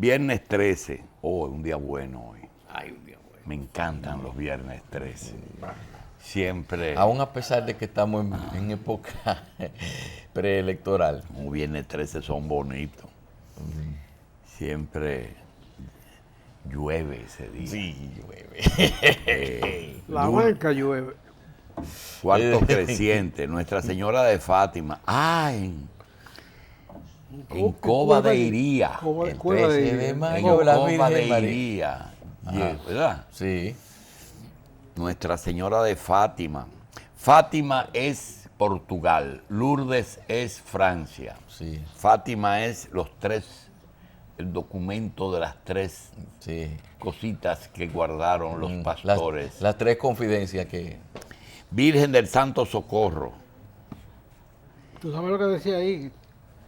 Viernes 13. Oh, es un día bueno hoy. Ay, un día bueno. Me encantan los viernes 13. Siempre. Aún a pesar de que estamos en época preelectoral. Los viernes 13 son bonitos. Siempre llueve ese día. Sí, llueve. La banca llueve. Cuarto creciente, Nuestra Señora de Fátima. Ah, en Cova de Iría. El 13 de En mayo, la Cova de Virgen María. Iría. ¿Verdad? Sí. Nuestra Señora de Fátima. Fátima es Portugal, Lourdes es Francia. Sí. Fátima es el documento de las tres Sí. cositas que guardaron los pastores. Las tres confidencias que... Virgen del Santo Socorro. ¿Tú sabes lo que decía ahí?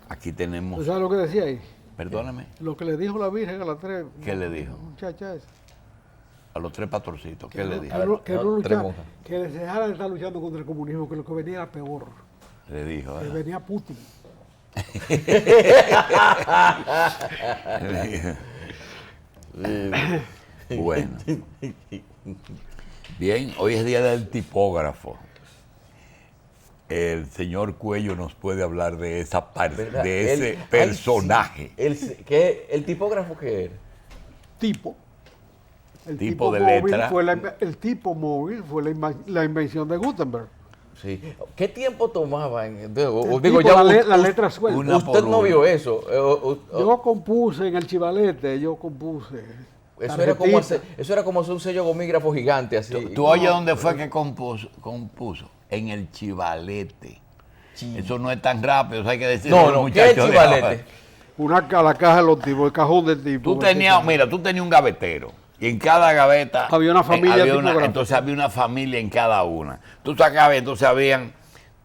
Aquí ¿Tú tenemos, sabes lo que decía ahí? perdóname, Lo que le dijo la Virgen a las tres. ¿Qué le dijo? Muchacha esa. a los tres pastorcitos, ¿qué le dijo? Que no tres luchara, monjas. que se dejara de estar luchando contra el comunismo, que lo que venía era peor. Le dijo, Que venía Putin. le dijo. Bueno. Bien, hoy es día del tipógrafo. El señor Cuello nos puede hablar de esa parte, ¿Verdad? de ese Ay, personaje. sí. ¿El tipógrafo qué era? Tipo. El Tipo de móvil letra. fue el tipo móvil fue la invención de Gutenberg. Sí. ¿Qué tiempo tomaba? La letra suelta. Una usted por no una. vio eso. Yo compuse en el Chivalete, Eso era como hacer un sello gomígrafo gigante así. ¿Tú oyes dónde fue que compuso? En el Chivalete. Sí. Eso no es tan rápido, eso hay que decir. No, ¿qué es Chivalete? la caja de los tipos, el cajón del tipo. Tú tenías un gavetero. Y en cada gaveta Había una familia tipográfica. entonces había una familia en cada una. Tú sacabas, entonces habían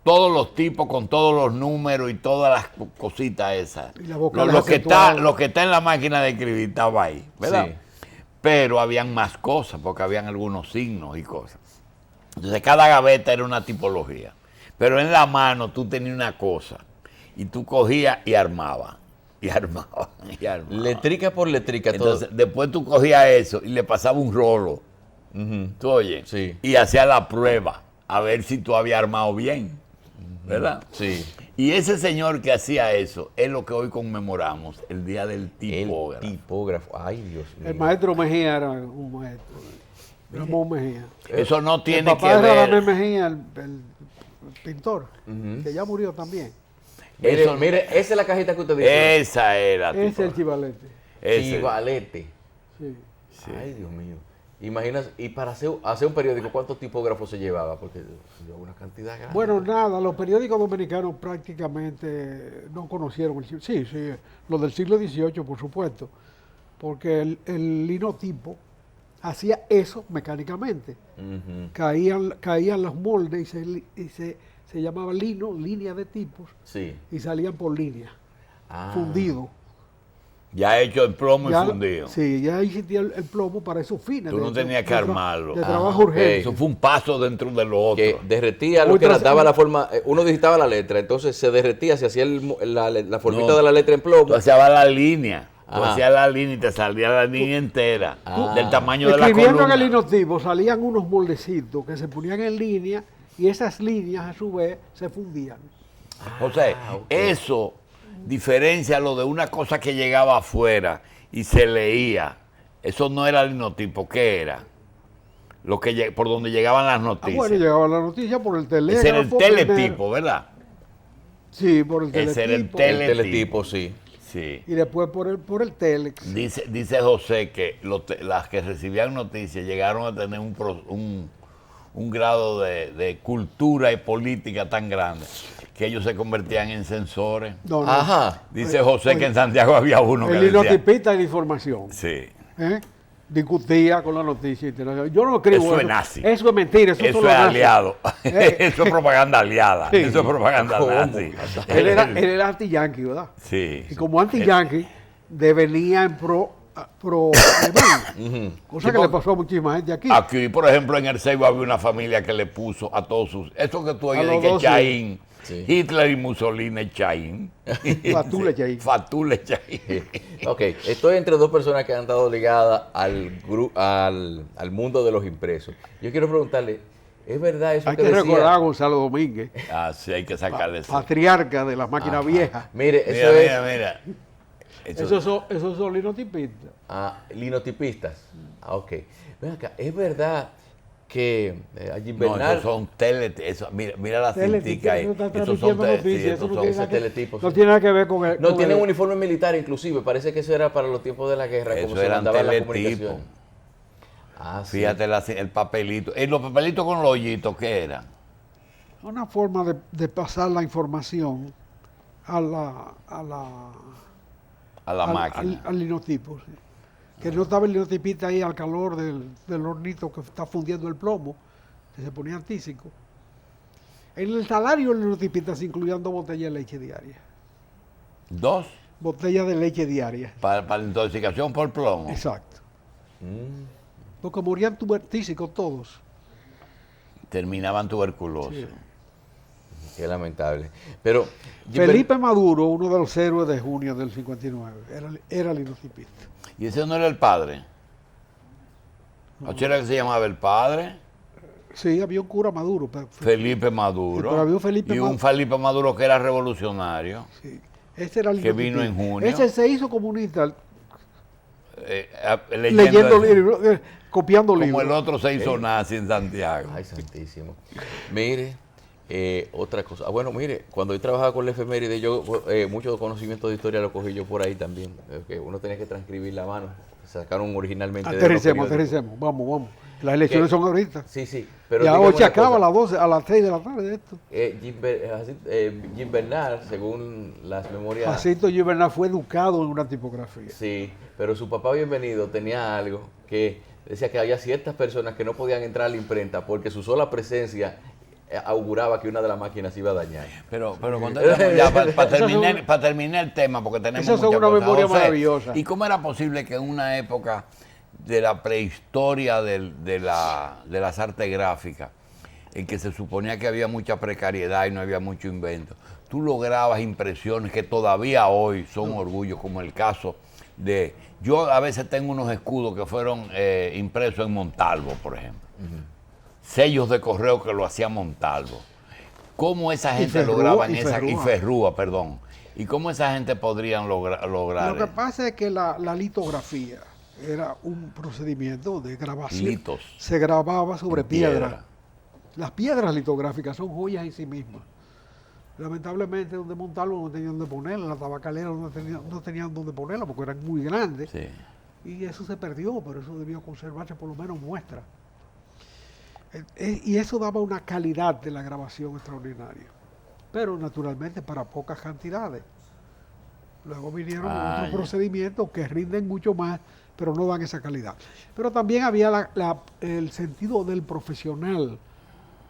todos los tipos con todos los números y todas las cositas esas. Y la vocales Lo que acentuadas. está en la máquina de escribir estaba ahí, ¿verdad? Sí. Pero habían más cosas, porque habían algunos signos y cosas. Entonces cada gaveta era una tipología. Pero en la mano tú tenías una cosa y tú cogías y armabas. Y armaba, y armaba. Letrica por letrica. Entonces, después tú cogías eso y le pasaba un rolo. ¿Tú oyes? Sí. Y hacías la prueba a ver si tú habías armado bien. ¿Verdad? Sí. Y ese señor que hacía eso es lo que hoy conmemoramos, el Día del El Tipógrafo. tipógrafo. Ay, Dios mío. El maestro Mejía era un maestro. Ramón Mejía. Eso no El tiene que papá de Radamés ver. Mejía, el pintor, que ya murió también. Mire, mire, esa es la cajita que usted dice. Esa era. Ese es el tipógrafo. Chivalete. Ese. Chivalete. Sí. Sí. Ay, Dios mío. Imagina, y para hacer un periódico, ¿cuántos tipógrafos se llevaba? Porque una cantidad grande. Bueno, nada, los periódicos dominicanos prácticamente no conocieron el sí, los del siglo XVIII, por supuesto, porque el linotipo hacía eso mecánicamente. Ujú. Caían los moldes y se llamaba línea de tipos, Sí. y salían por línea, Ah. fundido. Ya hecho el plomo y Ya- fundido. Sí, ya existía el plomo para esos fines. Tú no tenías que armarlo. De Ah, trabajo ok. urgente. Eso fue un paso dentro de lo otro. Que derretía lo Muy que era, tras- daba la forma, uno digitaba la letra, entonces se derretía, se hacía la formita No. de la letra en plomo. Tú hacías la línea. Tú Ajá. hacías la línea y te salía la línea entera. Del tamaño de la Escribiendo en columna. el linotipo salían unos moldecitos que se ponían en línea y esas líneas a su vez se fundían. José, ok. eso diferencia lo de una cosa que llegaba afuera y se leía. Eso no era linotipo, ¿qué era? Lo que por donde llegaban las noticias. Bueno, llegaba la noticia por el telégrafo. Ese era el primero. teletipo, ¿verdad? Sí, por el teletipo. Ese era el El teletipo. teletipo, sí. Sí. Y después por el telex. Dice José que las que recibían noticias llegaron a tener un grado de cultura y política tan grande que ellos se convertían en censores. No, no. Ajá. Dice José que en Santiago había uno que El decía... linotipista de la información. Sí. ¿eh? Discutía con la noticia internacional. Yo no escribo Eso es nazi. Eso es mentira. Eso Eso son es los nazis. aliado. Eh. Eso es propaganda aliada. Sí. Eso es propaganda ¿Cómo? nazi. Él era anti-yankee, ¿verdad? Sí. Y como anti-yankee, devenía en pro pro alemán. Cosa que le pasó a muchísima gente aquí. Aquí, por ejemplo, en el Ceibo había una familia que le puso a todos sus... Eso que tú oyes de los que dos, Chaín, sí. Hitler y Mussolini, Chaín. Fatule Chaín. Fatule Chaín. Ok, estoy entre dos personas que han estado ligadas al mundo de los impresos. Yo quiero preguntarle, ¿es verdad eso Hay que que decía? recordar a Gonzalo Domínguez, Así hay que sacarle eso. patriarca de las máquinas viejas. Mire, eso Mira, es... mira, mira. Esos son linotipistas. Linotipistas. Ok. Ven acá, ¿es verdad que allí No, Bernal... esos son mira la cintica ahí. Eso está Esos son transmitiendo noticias, eso no tiene ese nada que- teletipo, no sí. tiene nada que ver con el... No, con tienen el- uniforme militar inclusive. Parece que eso era para los tiempos de la guerra, como Eso se eran mandaba la teletipos. comunicación. Ah, sí. Fíjate el papelito. ¿Y los papelitos con los hoyitos qué eran? Una forma de pasar la información a la A la máquina. al linotipo. Sí. Que no estaba el linotipista ahí al calor del hornito que está fundiendo el plomo, que se ponía antísico. En el salario del linotipista se incluían 2 botellas de leche diaria. 2 Botellas de leche diaria. para la intoxicación por plomo. Exacto. Porque morían tubertísicos todos. Terminaban tuberculosos. Sí. Qué lamentable. Pero... Felipe Maduro, uno de los héroes de junio del 59, era linotipista. ¿Y ese no era el padre? ¿O era que se llamaba el padre? Sí, había un cura Maduro. Felipe Maduro. Pero había un Felipe y un Felipe Maduro que era revolucionario. Sí, ese era el Que vino en linotipista. junio. Ese se hizo comunista Leyendo libros, copiando como libros. el otro se hizo nazi en Santiago. Ay, santísimo. Mire, otra cosa. Bueno, mire, cuando yo trabajaba con la efeméride, yo muchos conocimientos de historia lo cogí yo por ahí también. Que uno tenía que transcribir la mano. Sacaron originalmente de los periódicos. Aterricemos, vamos. Las elecciones son ahorita. Sí, sí. Pero Ya dígame hoy se una acaba cosa. a las 12, a las 6 de la tarde esto. Jim Bernal, según las memorias... Jacinto Gibernal fue educado en una tipografía. Sí, pero su papá bienvenido tenía algo que decía que había ciertas personas que no podían entrar a la imprenta porque su sola presencia auguraba que una de las máquinas se iba a dañar. Pero cuando ya, para terminar el tema, porque tenemos Esas son muchas una cosas. memoria José, maravillosa. ¿y cómo era posible que en una época de la prehistoria de las artes gráficas, en que se suponía que había mucha precariedad y no había mucho invento, tú lograbas impresiones que todavía hoy son orgullo, como el caso de... Yo a veces tengo unos escudos que fueron impresos en Montalvo, por ejemplo. Sellos de correo que lo hacía Montalvo. ¿Cómo esa gente Ferrúa, lograba y esa... Y Ferrúa. Ferrúa, perdón. ¿Y cómo esa gente podrían lograr Lo que pasa es que la litografía era un procedimiento de grabación. Litos. Se grababa sobre En piedra. piedra. Las piedras litográficas son joyas en sí mismas. Lamentablemente, donde Montalvo no tenían donde ponerla, las tabacaleras no tenían donde ponerla porque eran muy grandes. Sí. Y eso se perdió, pero eso debió conservarse por lo menos muestra. Y eso daba una calidad de la grabación extraordinaria. Pero naturalmente para pocas cantidades. Luego vinieron otros ya. procedimientos que rinden mucho más, pero no dan esa calidad. Pero también había el sentido del profesional.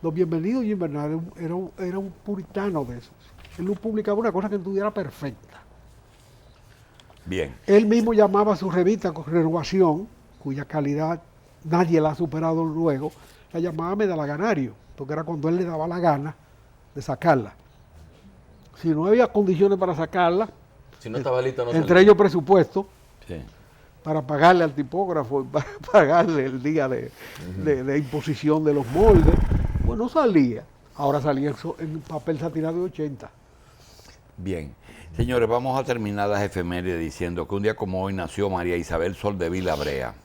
Don Bienvenido Jim Bernal era un puritano de esos. Él no publicaba una cosa que estuviera perfecta. Bien. Él mismo llamaba a su revista con Renovación, cuya calidad nadie la ha superado luego, la llamaba Medalaganario, porque era cuando él le daba la gana de sacarla. Si no había condiciones para sacarla, Si no estaba listo, no entre salía. ellos presupuesto, Sí. para pagarle al tipógrafo, para pagarle el día de imposición de los moldes, pues no salía. Ahora salía en papel satinado de 80. Bien. Señores, vamos a terminar las efemérides diciendo que un día como hoy nació María Isabel Soldevila Brea,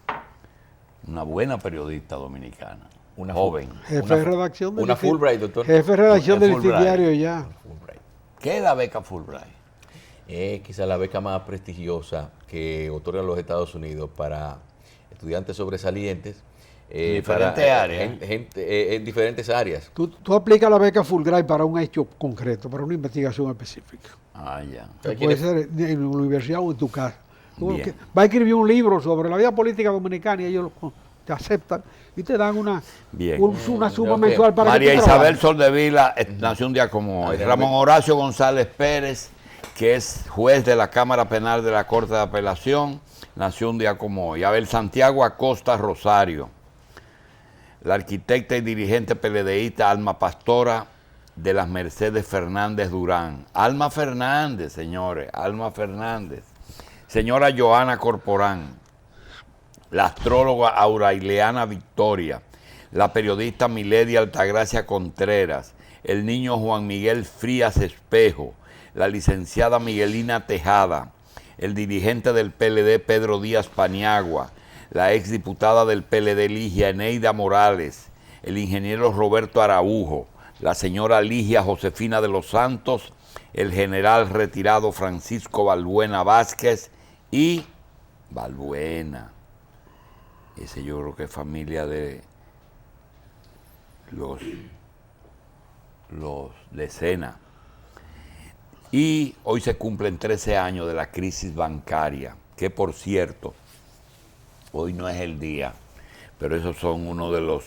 una buena periodista dominicana, una joven. Jefe de redacción del Una Distrito- Fulbright, doctor. Jefe de redacción Una del Fulbright. diario ya. Fulbright. ¿Qué es la beca Fulbright? Quizá la beca más prestigiosa que otorgan los Estados Unidos para estudiantes sobresalientes. Diferentes áreas. En diferentes áreas. Tú aplicas la beca Fulbright para un hecho concreto, para una investigación específica. Ah, ya. Que ¿Quién puede es? ser en la universidad o en tu casa. Tú Bien. va a escribir un libro sobre la vida política dominicana y ellos te aceptan y te dan una Bien. suma Ok. mensual para María que tú Isabel trabajes. Soldevila nació un día como hoy. Adrián Ramón Beca. Horacio González Pérez, que es juez de la Cámara Penal de la Corte de Apelación, nació un día como hoy. Abel Santiago Acosta Rosario, la arquitecta y dirigente PLDista Alma Pastora de las Mercedes Fernández Durán. Alma Fernández, señores, Alma Fernández. Señora Joana Corporán, la astróloga Aureliana Victoria, la periodista Milady Altagracia Contreras, el niño Juan Miguel Frías Espejo, la licenciada Miguelina Tejada, el dirigente del PLD Pedro Díaz Paniagua, la exdiputada del PLD Ligia Eneida Morales, el ingeniero Roberto Araujo, la señora Ligia Josefina de los Santos, el general retirado Francisco Balbuena Vázquez y Balbuena. Ese yo creo que es familia de los de Sena. Y hoy se cumplen 13 años de la crisis bancaria, que por cierto, hoy no es el día, pero esos son uno de los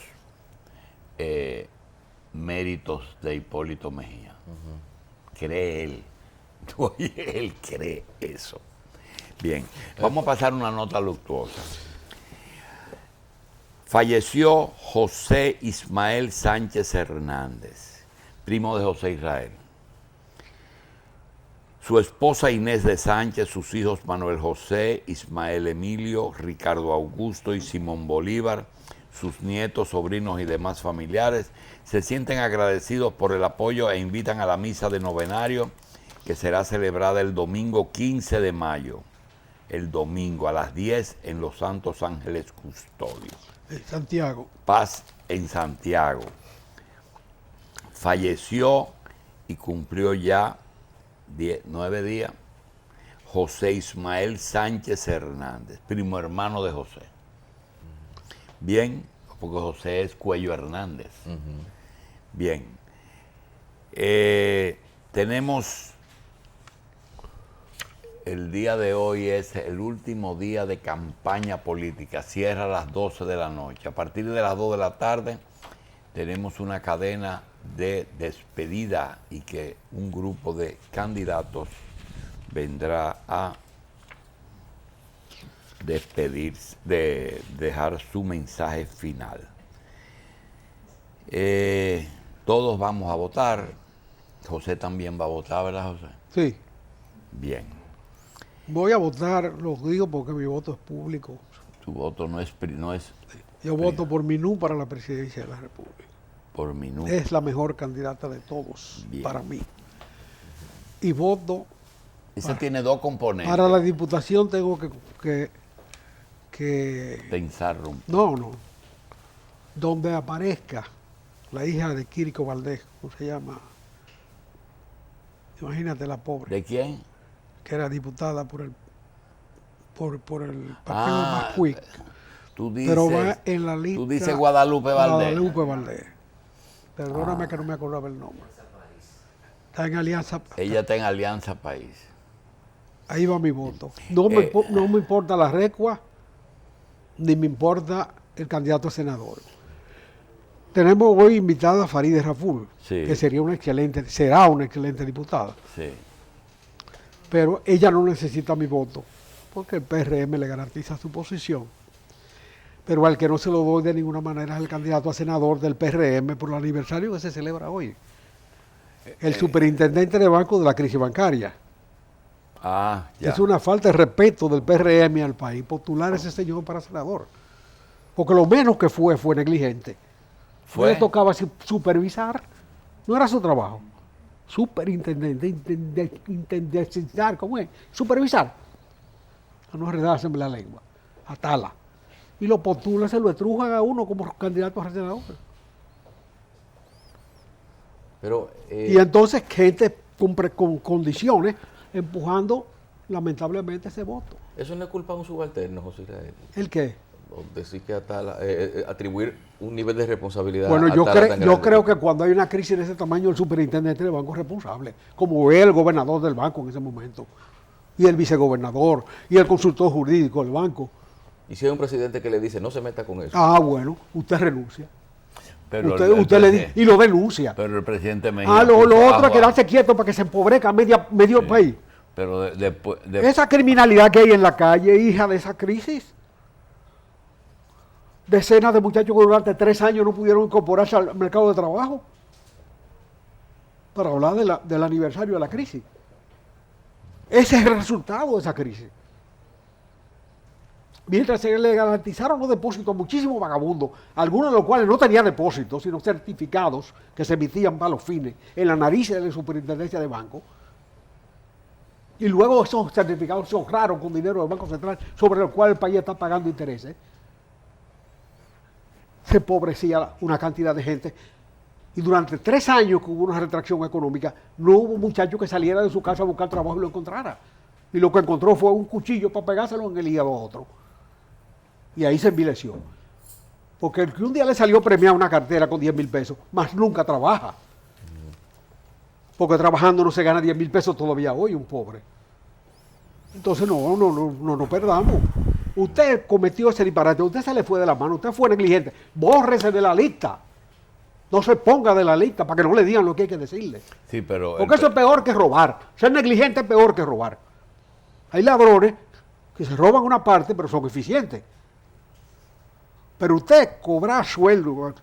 méritos de Hipólito Mejía. Cree él. Oye, él cree eso. Bien, vamos a pasar una nota luctuosa. Falleció José Ismael Sánchez Hernández, primo de José Israel. Su esposa Inés de Sánchez, sus hijos Manuel José, Ismael Emilio, Ricardo Augusto y Simón Bolívar, sus nietos, sobrinos y demás familiares, se sienten agradecidos por el apoyo e invitan a la misa de novenario que será celebrada el domingo 15 de mayo, el domingo a las 10 en Los Santos Ángeles Custodios. En Santiago. Paz en Santiago. Falleció y cumplió ya 9 días José Ismael Sánchez Hernández, primo hermano de José. Bien, porque José es Cuello Hernández. Bien. Tenemos, el día de hoy es el último día de campaña política, cierra a las 12 de la noche. A partir de las 2 de la tarde tenemos una cadena de despedida y que un grupo de candidatos vendrá a despedirse, de dejar su mensaje final. Todos vamos a votar. José también va a votar, ¿verdad, José? Sí. Bien. Voy a votar, lo digo porque mi voto es público. Tu voto no es Yo voto por Minú para la presidencia de la República. por minuto. Es la mejor candidata de todos, Bien. para mí. Y voto. Ese tiene dos componentes. Para la diputación tengo que Pensar. no. Donde aparezca la hija de Quirico Valdés, ¿cómo se llama? Imagínate la pobre. ¿De quién? Que era diputada por el partido Macuic. Tú dices, Pero va en la lista. tú dices Guadalupe Valdés. Guadalupe Valdés. Perdóname que no me acordaba el nombre. Está en Alianza. Ella está en Alianza País. Ahí va mi voto. No me importa la recua, ni me importa el candidato a senador. Tenemos hoy invitada a Farideh Raful, Sí. que será una excelente diputada. Sí. Pero ella no necesita mi voto, porque el PRM le garantiza su posición. Pero al que no se lo doy de ninguna manera es el candidato a senador del PRM por el aniversario que se celebra hoy. El superintendente de banco de la crisis bancaria. Ah, ya. Es una falta de respeto del PRM al país postular a ese señor para senador. Porque lo menos que fue negligente. No le tocaba supervisar, no era su trabajo. Superintendente, intendenciar, ¿cómo es? Supervisar. A no enredárseme la lengua, atala. Y lo postula, se lo estrujan a uno como candidato a senador. Pero, Y entonces gente con condiciones empujando lamentablemente ese voto. eso no es culpa de un subalterno, José Israel. ¿El qué? O decir que atribuir un nivel de responsabilidad Bueno, a yo Atala tan grande. creo que cuando hay una crisis de ese tamaño, el superintendente del banco es responsable, como es el gobernador del banco en ese momento, y el vicegobernador, y el consultor jurídico del banco. Y si hay un presidente que le dice, no se meta con eso. Ah, bueno, usted renuncia. Pero Usted le dice, y lo denuncia. Pero el presidente Mejía Lo puso otro es agua. quedarse quieto para que se empobrezca medio país. Pero después... Esa criminalidad que hay en la calle, hija de esa crisis. Decenas de muchachos que durante 3 años no pudieron incorporarse al mercado de trabajo. Para hablar del aniversario de la crisis. Ese es el resultado de esa crisis. Mientras se le garantizaron los depósitos a muchísimos vagabundos, algunos de los cuales no tenían depósitos, sino certificados que se emitían para los fines en la nariz de la superintendencia de banco. Y luego esos certificados se ahorraron con dinero del Banco Central, sobre el cual el país está pagando intereses. Se empobrecía una cantidad de gente. Y durante 3 años que hubo una retracción económica, no hubo muchacho que saliera de su casa a buscar trabajo y lo encontrara. Y lo que encontró fue un cuchillo para pegárselo en el hígado a otro. Y ahí se envileció. Porque el que un día le salió premiada una cartera con 10,000 pesos, más nunca trabaja. Porque trabajando no se gana 10,000 pesos todavía hoy, un pobre. Entonces no perdamos. Usted cometió ese disparate, usted se le fue de la mano, usted fue negligente. Bórrese de la lista. No se ponga de la lista para que no le digan lo que hay que decirle. Sí, pero porque eso es peor que robar. Ser negligente es peor que robar. Hay ladrones que se roban una parte, pero son eficientes. Pero usted cobrar sueldo,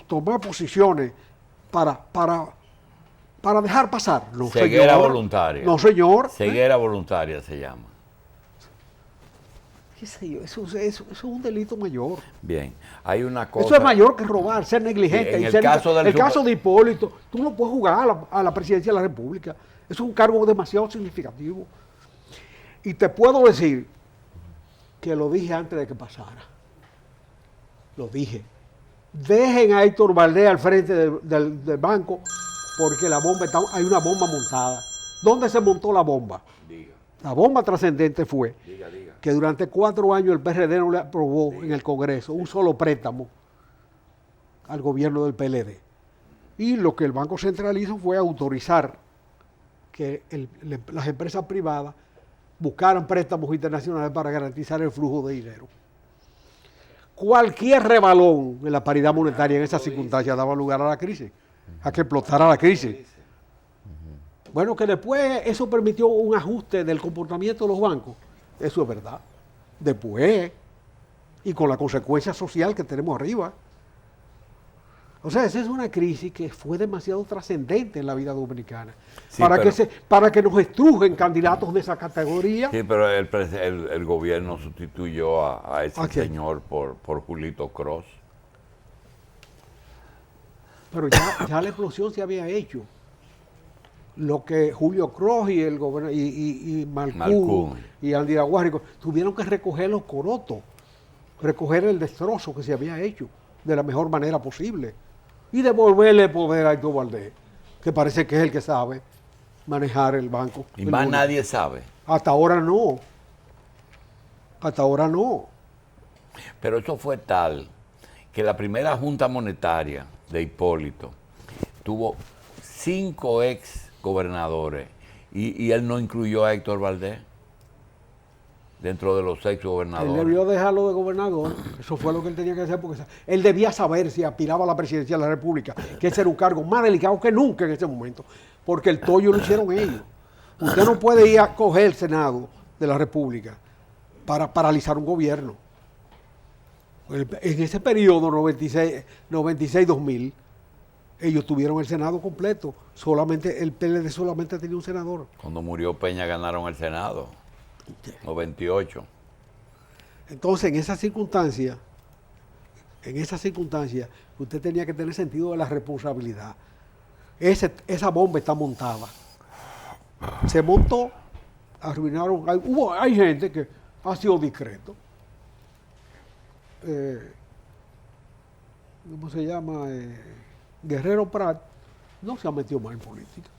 tomar posiciones para dejar pasar. No, ceguera señor. voluntaria. No, señor. Ceguera voluntaria se llama. ¿Qué sé yo? Eso es un delito mayor. Bien, hay una cosa... Eso es mayor que robar, ser negligente. En el caso de Hipólito, tú no puedes jugar a la presidencia de la República. Es un cargo demasiado significativo. Y te puedo decir que lo dije antes de que pasara. Lo dije. Dejen a Héctor Valdés al frente del banco porque hay una bomba montada. ¿Dónde se montó la bomba? Diga. La bomba trascendente fue Diga. que durante 4 años el PRD no le aprobó en el Congreso un solo préstamo al gobierno del PLD. Y lo que el Banco Central hizo fue autorizar que las empresas privadas buscaran préstamos internacionales para garantizar el flujo de dinero. Cualquier rebalón en la paridad monetaria en esas circunstancias daba lugar a la crisis, a que explotara la crisis. Bueno, que después eso permitió un ajuste del comportamiento de los bancos. Eso es verdad. Después, y con la consecuencia social que tenemos arriba. O sea, esa es una crisis que fue demasiado trascendente en la vida dominicana. Sí, para que nos estrujen candidatos de esa categoría. Sí, pero el gobierno sustituyó a ese ¿A quién? señor por Julito Cross. Pero ya la explosión se había hecho. Lo que Julio Cross y el gobernador y Malcún y Andiraguárico tuvieron que recoger los corotos, recoger el destrozo que se había hecho de la mejor manera posible y devolverle el poder a Héctor Valdés, que parece que es el que sabe manejar el banco. Y más nadie sabe. Hasta ahora no. Hasta ahora no. Pero eso fue tal que la primera junta monetaria de Hipólito tuvo 5 ex gobernadores y él no incluyó a Héctor Valdés dentro de los 6 gobernadores. Él debió dejarlo de gobernador, eso fue lo que él tenía que hacer, porque él debía saber si aspiraba a la presidencia de la República, que ese era un cargo más delicado que nunca en ese momento, porque el tollo lo hicieron ellos. Usted no puede ir a coger el Senado de la República para paralizar un gobierno. En ese periodo 96-2000, ellos tuvieron el Senado completo. Solamente el PLD solamente tenía un senador. Cuando murió Peña ganaron el Senado. 98. Entonces, en esa circunstancia, usted tenía que tener sentido de la responsabilidad. Esa bomba está montada. Se montó, arruinaron. Hay gente que ha sido discreto. ¿Cómo se llama? Guerrero Prat no se ha metido mal en política,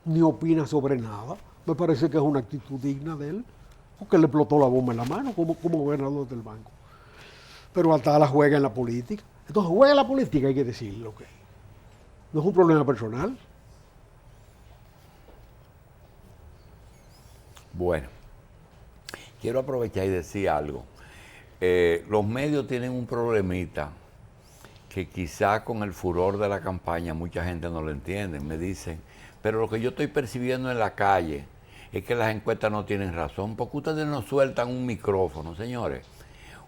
ni opina sobre nada. Me parece que es una actitud digna de él, porque le explotó la bomba en la mano como gobernador del banco. Pero hasta la juega en la política. Entonces, juega en la política, hay que decirlo. Okay. No es un problema personal. Bueno, quiero aprovechar y decir algo. Los medios tienen un problemita que quizá con el furor de la campaña mucha gente no lo entiende. Me dicen, Pero lo que yo estoy percibiendo en la calle es que las encuestas no tienen razón, porque ustedes nos sueltan un micrófono, señores.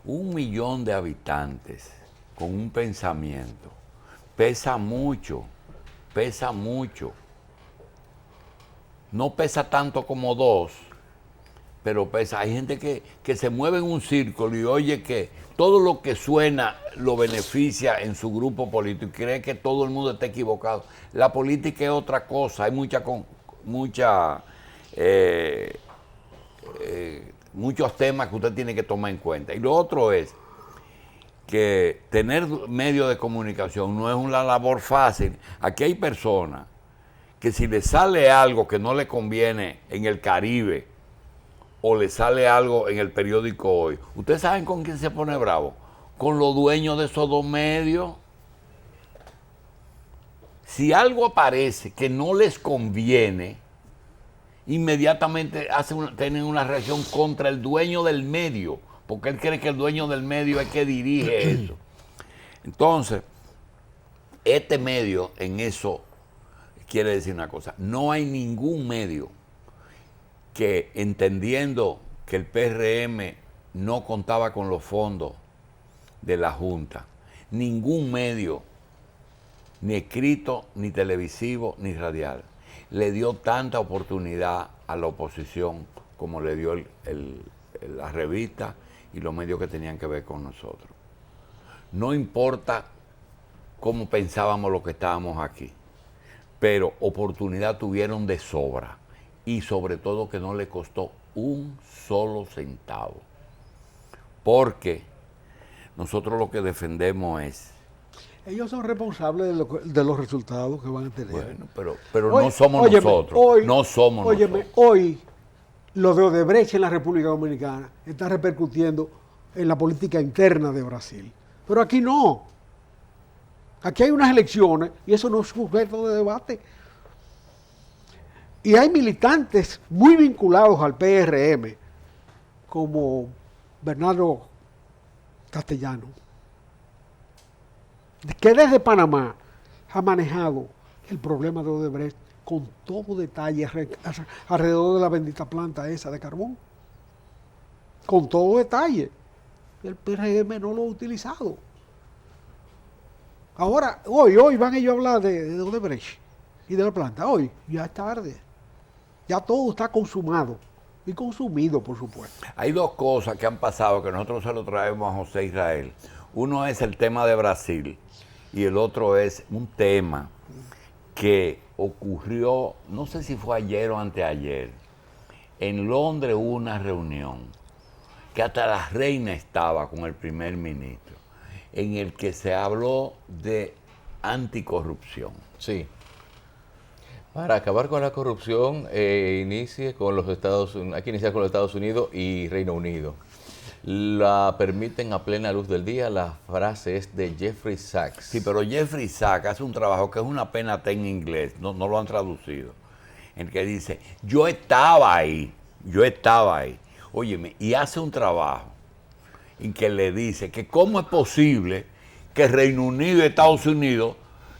1 millón de habitantes con un pensamiento pesa mucho, pesa mucho. No pesa tanto como 2, pero pesa. Hay gente que se mueve en un círculo y oye que todo lo que suena lo beneficia en su grupo político y cree que todo el mundo está equivocado. La política es otra cosa, hay muchos temas que usted tiene que tomar en cuenta. Y lo otro es que tener medios de comunicación no es una labor fácil. Aquí hay personas que si le sale algo que no le conviene en el Caribe o le sale algo en el periódico Hoy, ¿ustedes saben con quién se pone bravo? Con los dueños de esos 2 medios. Si algo aparece que no les conviene, inmediatamente tienen una reacción contra el dueño del medio, porque él cree que el dueño del medio es que dirige eso. Entonces, este medio en eso quiere decir una cosa: no hay ningún medio que, entendiendo que el PRM no contaba con los fondos de la Junta, ningún medio, ni escrito, ni televisivo, ni radial, le dio tanta oportunidad a la oposición como le dio la revista y los medios que tenían que ver con nosotros. No importa cómo pensábamos los que estábamos aquí, pero oportunidad tuvieron de sobra, y sobre todo que no le costó un solo centavo, porque nosotros lo que defendemos es... Ellos son responsables de los resultados que van a tener. Bueno, pero hoy, no somos nosotros. Hoy, no somos nosotros. Hoy, lo de Odebrecht en la República Dominicana está repercutiendo en la política interna de Brasil. Pero aquí no. Aquí hay unas elecciones y eso no es sujeto de debate. Y hay militantes muy vinculados al PRM, como Bernardo Castellano, que desde Panamá ha manejado el problema de Odebrecht con todo detalle alrededor de la bendita planta esa de carbón. Con todo detalle. El PRM no lo ha utilizado. Ahora, hoy van ellos a hablar de Odebrecht y de la planta. Hoy, ya es tarde. Ya todo está consumado y consumido, por supuesto. Hay 2 cosas que han pasado que nosotros se lo traemos a José Israel. Uno es el tema de Brasil y el otro es un tema que ocurrió, no sé si fue ayer o anteayer. En Londres hubo una reunión que hasta la reina estaba con el primer ministro, en el que se habló de anticorrupción. Sí. Para acabar con la corrupción, inicie con los Estados Unidos, hay que iniciar con los Estados Unidos y Reino Unido. La permiten a plena luz del día, la frase es de Jeffrey Sachs. Sí, pero Jeffrey Sachs hace un trabajo que es una pena está en inglés, no lo han traducido, en el que dice, yo estaba ahí. Óyeme, y hace un trabajo en que le dice que cómo es posible que Reino Unido y Estados Unidos,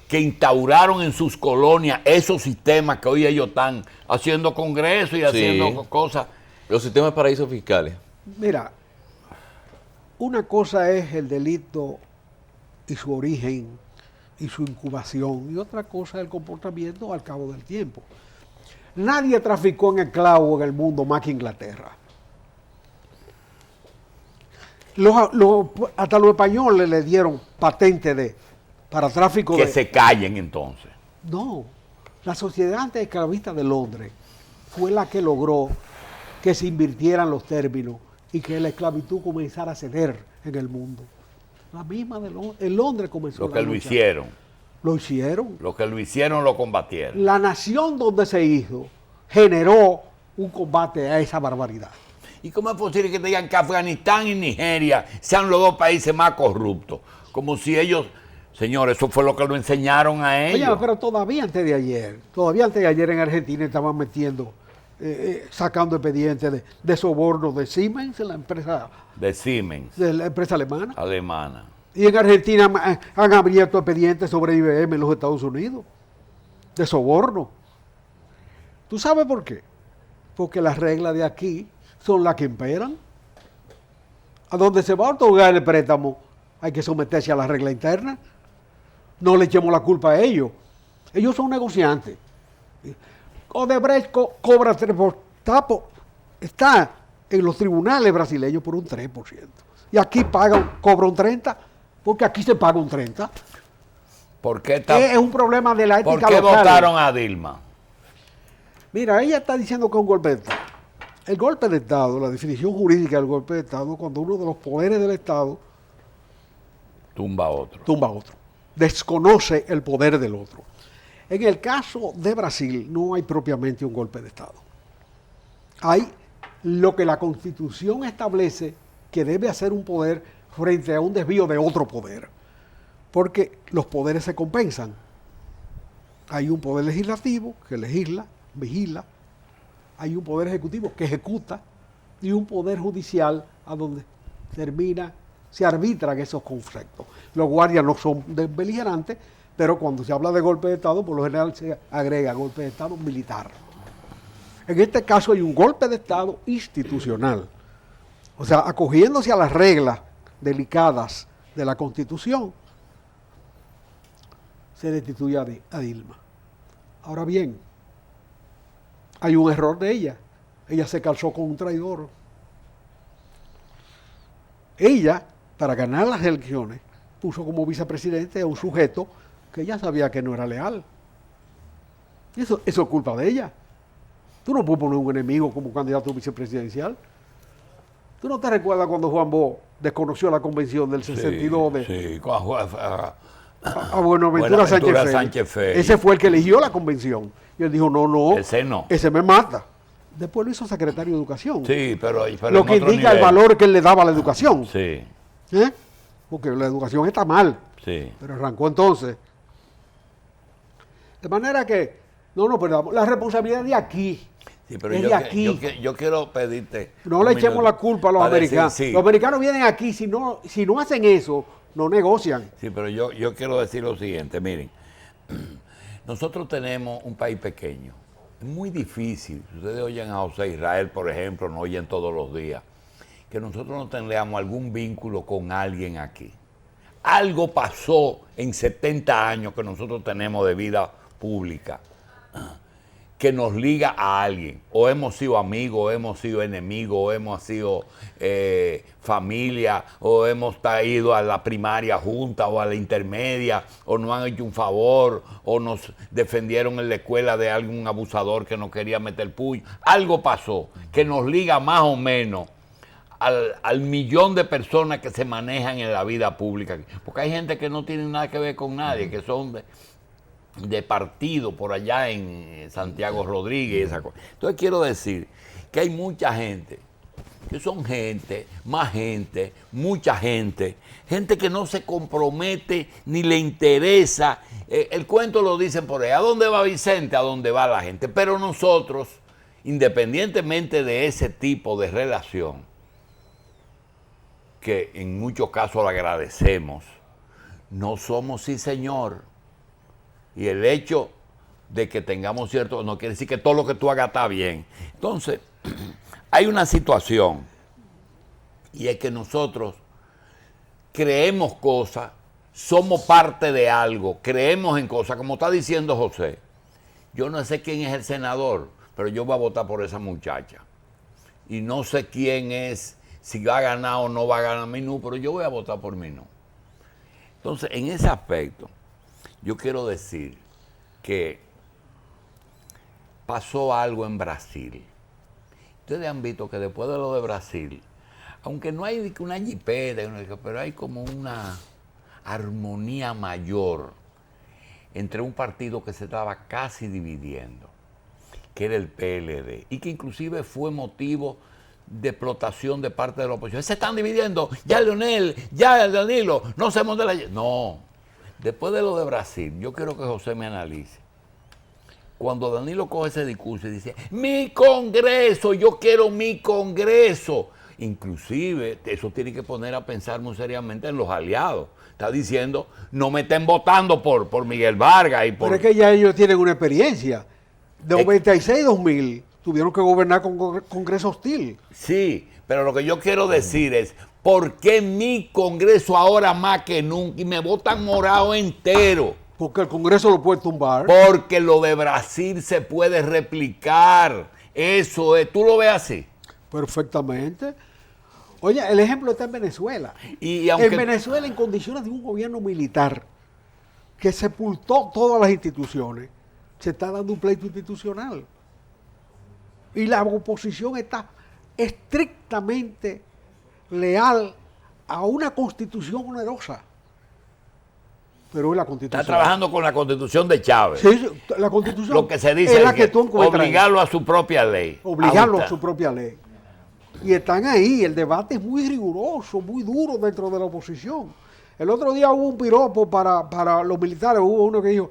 que instauraron en sus colonias esos sistemas que hoy ellos están haciendo congresos y haciendo cosas. Los sistemas de paraísos fiscales. Mira, una cosa es el delito y su origen y su incubación, y otra cosa es el comportamiento al cabo del tiempo. Nadie traficó en esclavos en el mundo más que Inglaterra. Hasta los españoles le dieron patente para tráfico que se callen entonces. No, la Sociedad Antiesclavista de Londres fue la que logró que se invirtieran los términos y que la esclavitud comenzara a ceder en el mundo. La misma de Londres. En Londres comenzó Lo que lo hicieron. Lo hicieron. Los que lo hicieron lo combatieron. La nación donde se hizo generó un combate a esa barbaridad. ¿Y cómo es posible que te digan que Afganistán y Nigeria sean los 2 países más corruptos? Como si ellos, señores, eso fue lo que lo enseñaron a ellos. Oye, pero todavía antes de ayer en Argentina estaban metiendo, sacando expedientes de soborno de Siemens, la empresa alemana. Y en Argentina han abierto expedientes sobre IBM en los Estados Unidos, de soborno. ¿Tú sabes por qué? Porque las reglas de aquí son las que imperan. A donde se va a otorgar el préstamo hay que someterse a la regla interna. No le echemos la culpa a ellos. Ellos son negociantes. Odebrecht cobra 3%. Está en los tribunales brasileños por un 3%. Y aquí cobra un 30%, porque aquí se paga un 30%. ¿Por qué Es un problema de la ética ¿Por qué local. votaron a Dilma? Mira, ella está diciendo que es un golpe de Estado. El golpe de Estado, la definición jurídica del golpe de Estado, cuando uno de los poderes del Estado Tumba a otro. tumba a otro, desconoce el poder del otro. En el caso de Brasil no hay propiamente un golpe de Estado. Hay lo que la Constitución establece que debe hacer un poder frente a un desvío de otro poder, porque los poderes se compensan. Hay un poder legislativo que legisla, vigila, hay un poder ejecutivo que ejecuta y un poder judicial a donde se arbitran esos conflictos. Los guardias no son beligerantes, pero cuando se habla de golpe de Estado, por lo general se agrega golpe de Estado militar. En este caso hay un golpe de Estado institucional. O sea, acogiéndose a las reglas delicadas de la Constitución, se destituye a Dilma. Ahora bien, hay un error de ella. Ella se calzó con un traidor. Ella, para ganar las elecciones, puso como vicepresidente a un sujeto que ella sabía que no era leal. Eso es culpa de ella. Tú no puedes poner un enemigo como candidato vicepresidencial. ¿Tú no te recuerdas cuando Juan Bosch desconoció la convención del 62 Sí, a Buenaventura Sánchez Félix? Ese fue el que eligió la convención. Y él dijo, no, ese me mata. Después lo hizo secretario de Educación. Sí, pero lo que indica el valor que él le daba a la educación. Sí. Porque la educación está mal. Sí. Pero arrancó entonces. De manera que, pero la responsabilidad de aquí. Sí, pero yo quiero pedirte. No le echemos la culpa a los americanos. Sí. Los americanos vienen aquí, si no hacen eso, no negocian. Sí, pero yo quiero decir lo siguiente, miren. Nosotros tenemos un país pequeño. Es muy difícil. Ustedes oyen a José Israel, por ejemplo, no oyen todos los días, que nosotros no tengamos algún vínculo con alguien aquí. Algo pasó en 70 años que nosotros tenemos de vida pública que nos liga a alguien. O hemos sido amigos, o hemos sido enemigos, o hemos sido familia, o hemos ido a la primaria junta o a la intermedia, o nos han hecho un favor, o nos defendieron en la escuela de algún abusador que nos quería meter puño. Algo pasó que nos liga más o menos al millón de personas que se manejan en la vida pública. Porque hay gente que no tiene nada que ver con nadie, que son de partido por allá en Santiago Rodríguez y esa cosa. Entonces quiero decir que hay mucha gente, que son más gente, mucha gente que no se compromete ni le interesa. El cuento lo dicen por ahí, ¿a dónde va Vicente? A dónde va la gente. Pero nosotros, independientemente de ese tipo de relación, que en muchos casos lo agradecemos, no somos sí señor. Y el hecho de que tengamos cierto, no quiere decir que todo lo que tú hagas está bien. Entonces, hay una situación, y es que nosotros creemos cosas, somos parte de algo, creemos en cosas, como está diciendo José. Yo no sé quién es el senador, pero yo voy a votar por esa muchacha. Y no sé quién es, si va a ganar o no va a ganar Minú, pero yo voy a votar por Minú. Entonces, en ese aspecto, yo quiero decir que pasó algo en Brasil. Ustedes han visto que después de lo de Brasil, aunque no hay una jipeta, pero hay como una armonía mayor entre un partido que se estaba casi dividiendo, que era el PLD, y que inclusive fue motivo de explotación de parte de la oposición. Se están dividiendo, ya Leonel, ya Danilo, no se monte la... No. Después de lo de Brasil, yo quiero que José me analice. Cuando Danilo coge ese discurso y dice, mi Congreso, yo quiero mi Congreso. Inclusive, eso tiene que poner a pensar muy seriamente en los aliados. Está diciendo, no me estén votando por Miguel Vargas y por... Pero es que ya ellos tienen una experiencia. De 96 a 2000 tuvieron que gobernar con Congreso hostil. Sí, pero lo que yo quiero decir es, ¿por qué mi Congreso ahora más que nunca? Y me votan morado entero. Porque el Congreso lo puede tumbar. Porque lo de Brasil se puede replicar. Eso es, ¿tú lo ves así? Perfectamente. Oye, el ejemplo está en Venezuela. Y aunque, en Venezuela, en condiciones de un gobierno militar que sepultó todas las instituciones, se está dando un pleito institucional. Y la oposición está estrictamente leal a una constitución onerosa. Pero es la constitución. está trabajando con la constitución de Chávez. Sí, la constitución Lo que se dice es la es que tú encuentras. obligarlo a su propia ley. Obligarlo a Ajustar. su propia ley. Y están ahí, el debate es muy riguroso, muy duro dentro de la oposición. El otro día hubo un piropo para los militares, hubo uno que dijo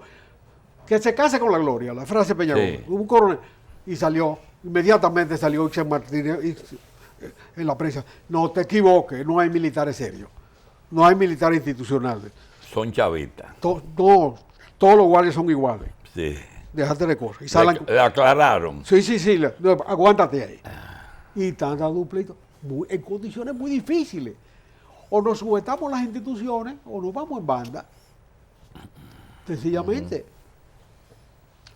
que se case con la gloria, la frase Peña Gómez. Sí. Hubo un coronel y salió, inmediatamente salió Ixel Martínez en la prensa. No te equivoques, no hay militares serios, no hay militares institucionales. Son chavistas. No, todos los guardias son iguales. Sí. Déjate de cosas. Y salen, Le aclararon. sí, no, aguántate ahí. Y están dando un pleito en condiciones muy difíciles. O nos sujetamos las instituciones o nos vamos en banda. Sencillamente.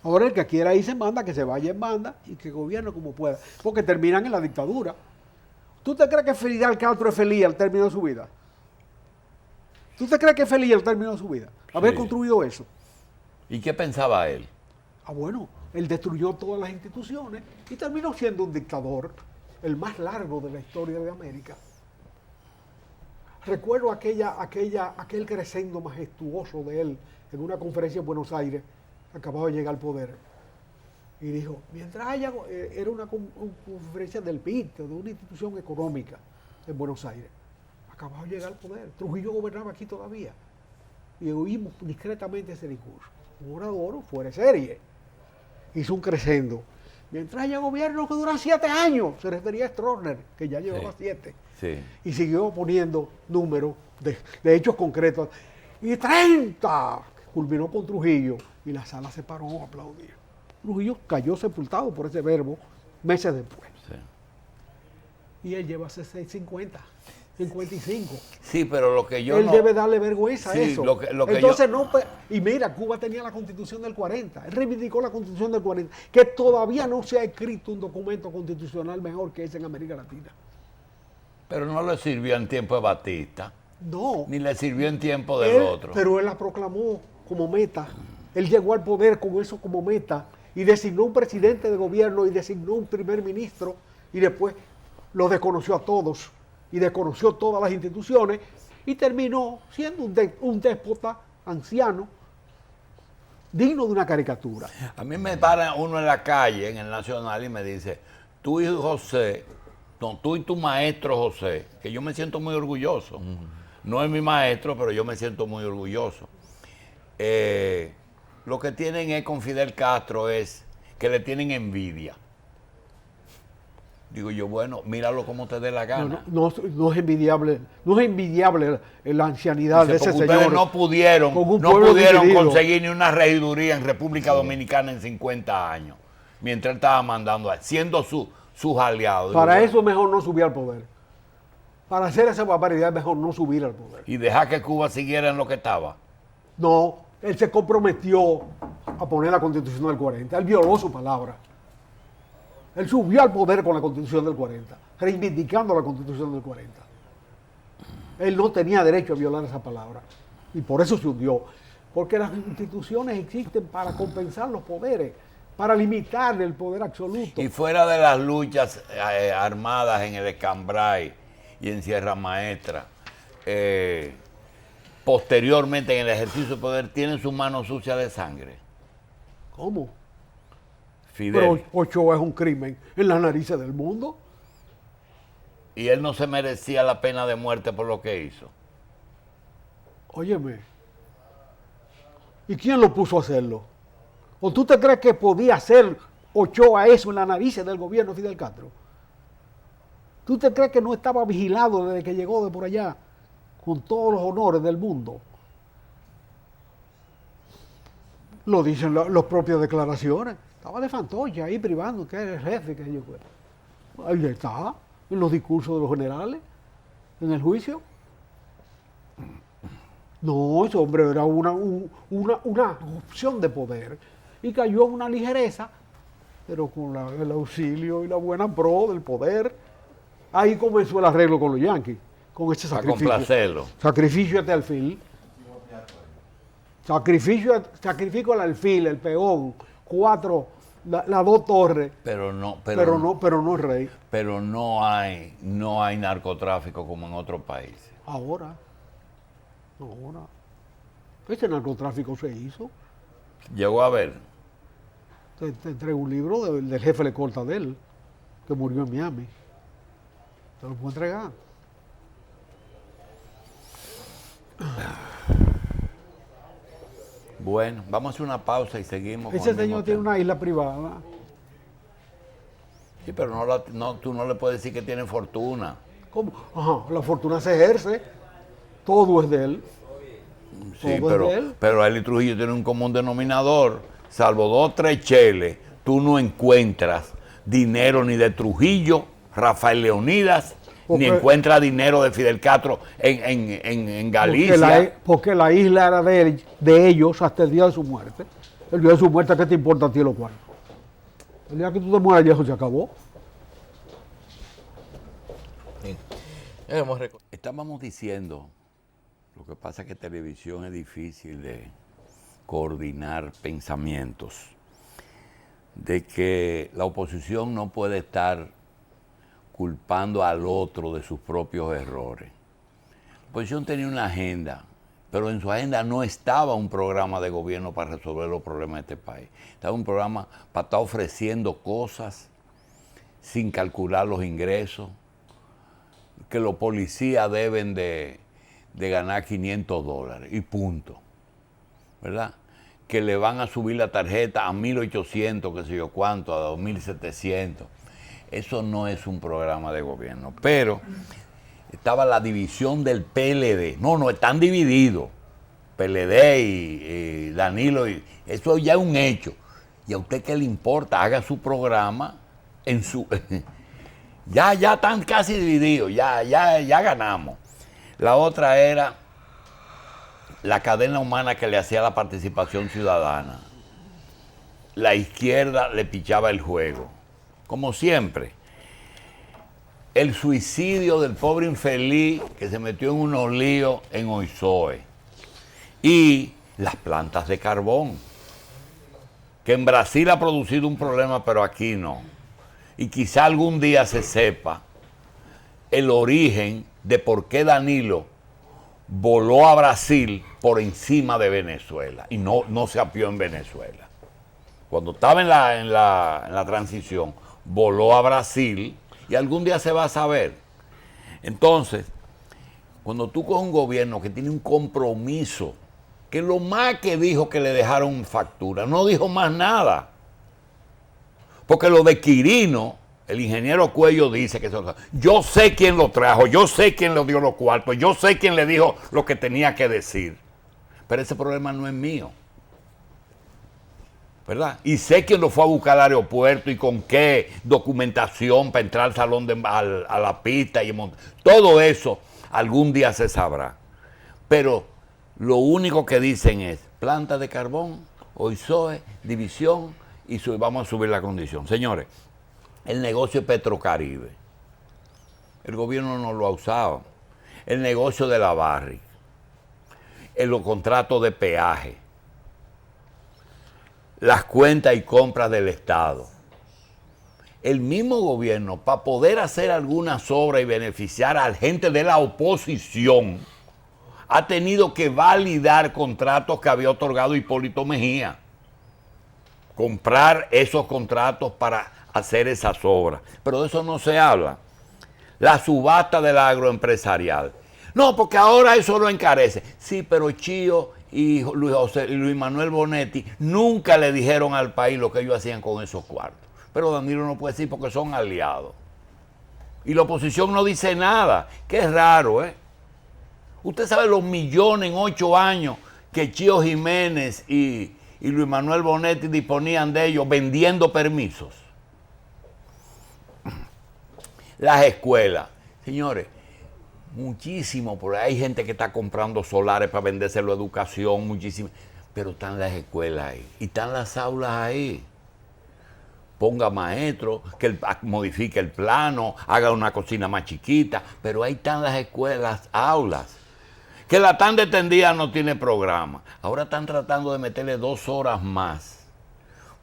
Ahora el que quiera irse en banda, que se vaya en banda y que gobierne como pueda. Porque terminan en la dictadura. ¿Tú te crees que Fidel Castro es feliz al término de su vida? ¿Tú te crees que es feliz al término de su vida? Haber Sí. construido eso. ¿Y qué pensaba él? Ah, bueno, él destruyó todas las instituciones y terminó siendo un dictador, el más largo de la historia de América. Recuerdo aquel crescendo majestuoso de él en una conferencia en Buenos Aires, acababa de llegar al poder. Y dijo, mientras haya, era una conferencia del PIT, de una institución económica en Buenos Aires. Acababa de llegar al poder. Trujillo gobernaba aquí todavía. Y oímos discretamente ese discurso. Un orador fuera de serie. Hizo un crescendo. Mientras haya gobierno que duran 7 años, se refería a Stroessner, que ya llevaba 7. Sí. Y siguió poniendo números de hechos concretos. Y 30, culminó con Trujillo. Y la sala se paró a aplaudir. Trujillo cayó sepultado por ese verbo meses después. Sí. Y él lleva 50, 55. Sí, pero lo que yo Él no... debe darle vergüenza a Sí, eso. lo que Entonces yo- no... Y mira, Cuba tenía la Constitución del 40. Él reivindicó la Constitución del 40, que todavía no se ha escrito un documento constitucional mejor que ese en América Latina. Pero no le sirvió en tiempo de Batista, No. ni le sirvió en tiempo del Él- otro. Pero él la proclamó como meta. Él llegó al poder con eso como meta y designó un presidente de gobierno y designó un primer ministro y después los desconoció a todos y desconoció todas las instituciones y terminó siendo un déspota anciano digno de una caricatura. A mí me para uno en la calle, en el Nacional, y me dice, tú y José, no, tú y tu maestro José, que yo me siento muy orgulloso. No es mi maestro, pero yo me siento muy orgulloso. Lo que tienen es con Fidel Castro es que le tienen envidia. Digo yo, bueno, míralo como te dé la gana. No es envidiable, la ancianidad de Dice, ese porque ustedes señor. no pudieron, con un no pueblo pudieron dividido. conseguir ni una regiduría en República Dominicana en 50 años, mientras él estaba mandando, siendo sus aliados. Digo, Para bueno, eso es mejor no subir al poder. Para hacer esa barbaridad es mejor no subir al poder. y dejar que Cuba siguiera en lo que estaba. No, él se comprometió a poner la Constitución del 40. Él violó su palabra. Él subió al poder con la Constitución del 40, reivindicando la Constitución del 40. Él no tenía derecho a violar esa palabra. Y por eso se hundió. Porque las instituciones existen para compensar los poderes, para limitar el poder absoluto. Y fuera de las luchas armadas en el Escambray y en Sierra Maestra, posteriormente en el ejercicio de poder, tienen su mano sucia de sangre. ¿Cómo? Fidel. Pero Ochoa es un crimen en las narices del mundo. Y él no se merecía la pena de muerte por lo que hizo. Óyeme. ¿Y quién lo puso a hacerlo? ¿O tú te crees que podía hacer Ochoa eso en las narices del gobierno de Fidel Castro? ¿Tú te crees que no estaba vigilado desde que llegó de por allá con todos los honores del mundo? Lo dicen las propias declaraciones. Estaba de fantoche ahí privando, que era el jefe, que yo fue. Ahí está, en los discursos de los generales, en el juicio. No, ese hombre era una opción de poder y cayó en una ligereza, pero con el auxilio y la buena pro del poder. Ahí comenzó el arreglo con los Yankees, con ese Para sacrificio. complacerlo. Sacrificio hasta el alfil. Sacrificio al alfil, el peón, 4, las 2 torres, Pero no pero no el rey. Pero no hay narcotráfico como en otros países. Ahora. Ese narcotráfico se hizo. Llegó a ver. Te entrego un libro del jefe de corta de él, que murió en Miami. Te lo puedo entregar. Bueno, vamos a hacer una pausa y seguimos. Ese con el mismo señor tiene tema. una isla privada. Sí, pero tú no le puedes decir que tiene fortuna. ¿Cómo? Ajá, la fortuna se ejerce. Todo es de él. Sí, Todo es de él. pero él y Trujillo tienen un común denominador. Salvo 2 o 3 cheles, tú no encuentras dinero ni de Trujillo, Rafael Leonidas, ni encuentras dinero de Fidel Castro en Galicia. Porque la isla era de ellos hasta el día de su muerte. El día de su muerte, ¿qué te importa a ti lo cual? El día que tú te mueras, viejo, se acabó. Estábamos diciendo, lo que pasa es que televisión es difícil de coordinar pensamientos, de que la oposición no puede estar culpando al otro de sus propios errores. La oposición tenía una agenda, pero en su agenda no estaba un programa de gobierno para resolver los problemas de este país. Estaba un programa para estar ofreciendo cosas sin calcular los ingresos, que los policías deben de ganar $500 y punto, ¿verdad? Que le van a subir la tarjeta a 1.800, qué sé yo cuánto, a 2.700. Eso no es un programa de gobierno. Pero estaba la división del PLD. No, están divididos. PLD y Danilo. Eso ya es un hecho. ¿Y a usted qué le importa? Haga su programa en su... ya están casi divididos. Ya ganamos. La otra era la cadena humana que le hacía la participación ciudadana. La izquierda le pichaba el juego. Como siempre, el suicidio del pobre infeliz que se metió en unos líos en Oizoe. Y las plantas de carbón, que en Brasil ha producido un problema, pero aquí no. Y quizá algún día se sepa el origen de por qué Danilo voló a Brasil por encima de Venezuela y no se apió en Venezuela. Cuando estaba en la transición, voló a Brasil y algún día se va a saber. Entonces, cuando tú coges un gobierno que tiene un compromiso, que lo más que dijo que le dejaron factura, no dijo más nada. Porque lo de Quirino, el ingeniero Cuello dice que yo sé quién lo trajo, yo sé quién le dio los cuartos, yo sé quién le dijo lo que tenía que decir. Pero ese problema no es mío. ¿Verdad? Y sé quién lo fue a buscar al aeropuerto y con qué documentación para entrar al salón a la pista. Todo eso algún día se sabrá. Pero lo único que dicen es planta de carbón, Oizoe, división y vamos a subir la condición. Señores, el negocio de Petrocaribe, el gobierno no lo ha usado. El negocio de la Barrick, los contratos de peaje, las cuentas y compras del Estado. El mismo gobierno, para poder hacer algunas obras y beneficiar a la gente de la oposición, ha tenido que validar contratos que había otorgado Hipólito Mejía. Comprar esos contratos para hacer esas obras. Pero de eso no se habla. La subasta del agroempresarial. No, porque ahora eso lo encarece. Sí, pero Chío y Luis Manuel Bonetti nunca le dijeron al país lo que ellos hacían con esos cuartos. Pero Danilo no puede decir porque son aliados. Y la oposición no dice nada. Qué raro, ¿eh? Usted sabe los millones en 8 años que Chío Jiménez y y Luis Manuel Bonetti disponían de ellos vendiendo permisos. Las escuelas, señores, muchísimo, porque hay gente que está comprando solares para vendérselo a educación, muchísimo, pero están las escuelas ahí, y están las aulas ahí. Ponga maestro, modifique el plano, haga una cocina más chiquita, pero ahí están las escuelas, aulas. Que la tan detendida no tiene programa. Ahora están tratando de meterle 2 horas más,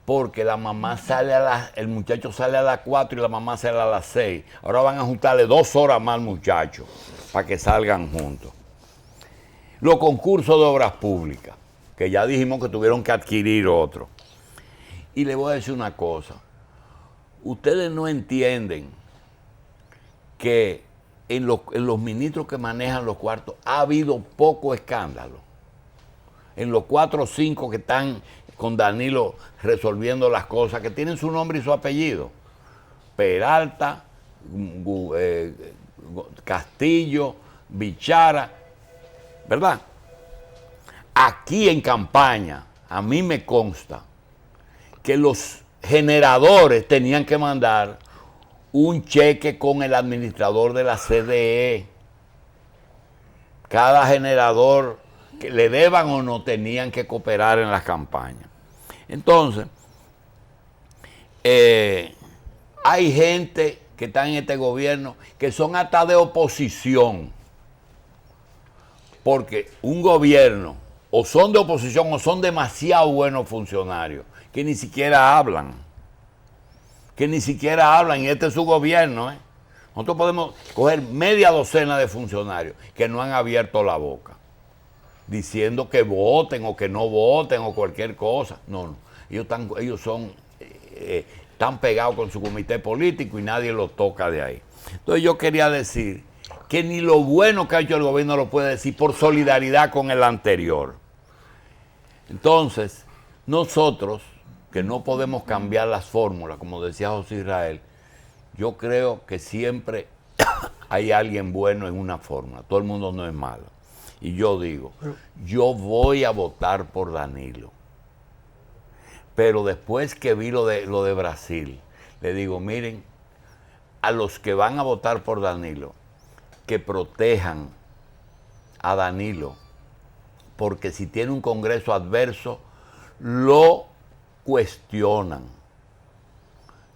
porque la mamá sale el muchacho sale a las 4 y la mamá sale a las 6. Ahora van a juntarle 2 horas más al muchacho para que salgan juntos. Los concursos de obras públicas, que ya dijimos que tuvieron que adquirir otro. Y le voy a decir una cosa. Ustedes no entienden que en los ministros que manejan los cuartos ha habido poco escándalo. En los 4 o 5 que están con Danilo resolviendo las cosas, que tienen su nombre y su apellido. Peralta, Castillo, Bichara, ¿verdad? Aquí en campaña, a mí me consta que los generadores tenían que mandar un cheque con el administrador de la CDE. Cada generador, que le deban o no, tenían que cooperar en las campañas. Entonces, hay gente que está en este gobierno que son hasta de oposición. Porque un gobierno, o son de oposición o son demasiado buenos funcionarios, que ni siquiera hablan. Y este es su gobierno. Nosotros podemos coger media docena de funcionarios que no han abierto la boca, diciendo que voten o que no voten o cualquier cosa. No. Ellos son están pegados con su comité político y nadie los toca de ahí. Entonces yo quería decir que ni lo bueno que ha hecho el gobierno lo puede decir por solidaridad con el anterior. Entonces, nosotros, que no podemos cambiar las fórmulas, como decía José Israel, yo creo que siempre hay alguien bueno en una fórmula. Todo el mundo no es malo. Y yo digo, yo voy a votar por Danilo. Pero después que vi lo de Brasil, le digo, miren, a los que van a votar por Danilo, que protejan a Danilo, porque si tiene un Congreso adverso, lo cuestionan.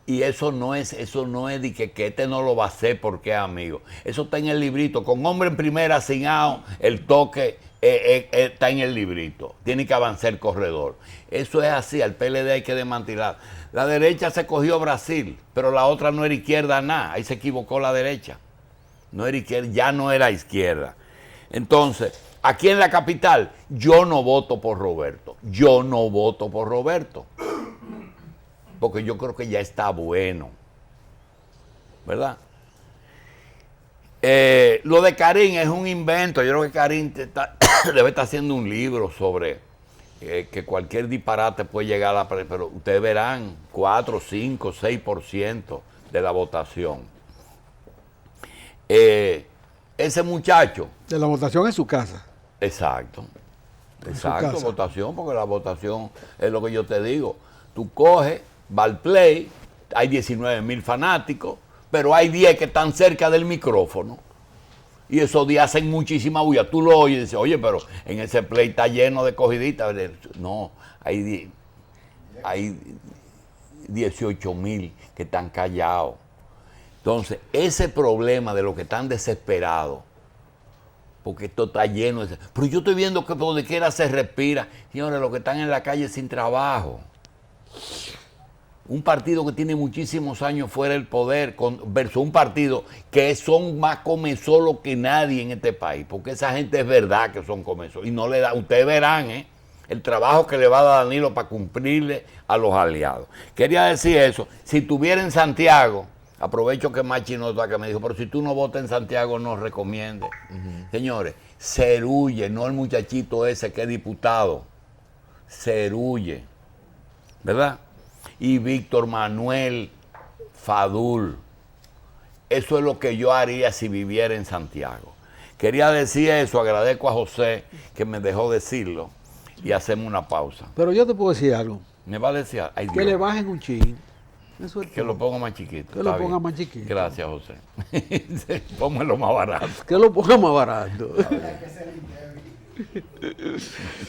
Y eso no es de que este no lo va a hacer porque es amigo. Eso está en el librito. Con hombre en primera, sin out, el toque está en el librito. Tiene que avanzar el corredor. Eso es así, al PLD hay que desmantelar. La derecha se cogió Brasil, pero la otra no era izquierda nada. Ahí se equivocó la derecha. No era izquierda, ya no era izquierda. Entonces, aquí en la capital, yo no voto por Roberto. Porque yo creo que ya está bueno. ¿Verdad? Lo de Karim es un invento. Yo creo que Karim debe estar haciendo un libro sobre que cualquier disparate puede llegar a la... Pero ustedes verán 4, 5, 6% de la votación. Ese muchacho... De la votación en su casa. Exacto, votación, porque la votación es lo que yo te digo. Tú coges, va al play, hay 19,000 fanáticos, pero hay 10 que están cerca del micrófono. Y esos 10 hacen muchísima bulla. Tú lo oyes y dices, oye, pero en ese play está lleno de cogiditas. No, hay 18,000 que están callados. Entonces, ese problema de los que están desesperados, porque esto está lleno de... Pero yo estoy viendo que por donde quiera se respira. Señores, los que están en la calle sin trabajo. Un partido que tiene muchísimos años fuera del poder versus un partido que son más comezolos que nadie en este país. Porque esa gente es verdad que son comezolos. Y no le da... Ustedes verán, el trabajo que le va a dar Danilo para cumplirle a los aliados. Quería decir eso. Si estuviera en Santiago... Aprovecho que Machi no está, que me dijo, pero si tú no votas en Santiago, no recomiende. Señores, Cerulle, no el muchachito ese que es diputado. Cerulle, ¿verdad? Y Víctor Manuel Fadul. Eso es lo que yo haría si viviera en Santiago. Quería decir eso, agradezco a José que me dejó decirlo. y hacemos una pausa. Pero yo te puedo decir algo. Me va a decir, ay, Que Dios, le bajen un chin. Eso es que lo todo. ponga más chiquito. Que está lo ponga bien. más chiquito. Gracias, José. Póngalo más barato. Que lo ponga más barato.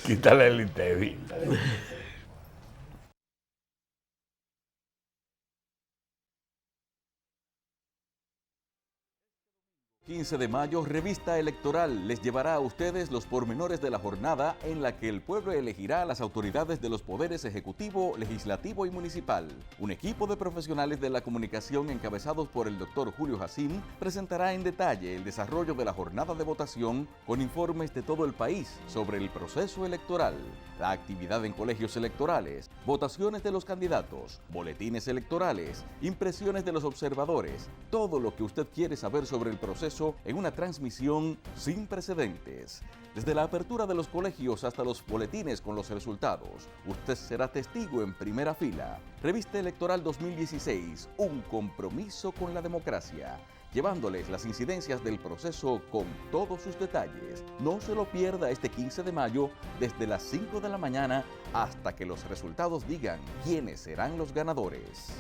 Quítale el ITEVI. 15 de mayo, Revista Electoral les llevará a ustedes los pormenores de la jornada en la que el pueblo elegirá a las autoridades de los poderes ejecutivo, legislativo y municipal. Un equipo de profesionales de la comunicación encabezados por el doctor Julio Jacín presentará en detalle el desarrollo de la jornada de votación con informes de todo el país sobre el proceso electoral, la actividad en colegios electorales, votaciones de los candidatos, boletines electorales, impresiones de los observadores, todo lo que usted quiere saber sobre el proceso en una transmisión sin precedentes. Desde la apertura de los colegios hasta los boletines con los resultados, usted será testigo en primera fila. Revista Electoral 2016, un compromiso con la democracia, llevándoles las incidencias del proceso con todos sus detalles. No se lo pierda este 15 de mayo desde las 5 de la mañana hasta que los resultados digan quiénes serán los ganadores.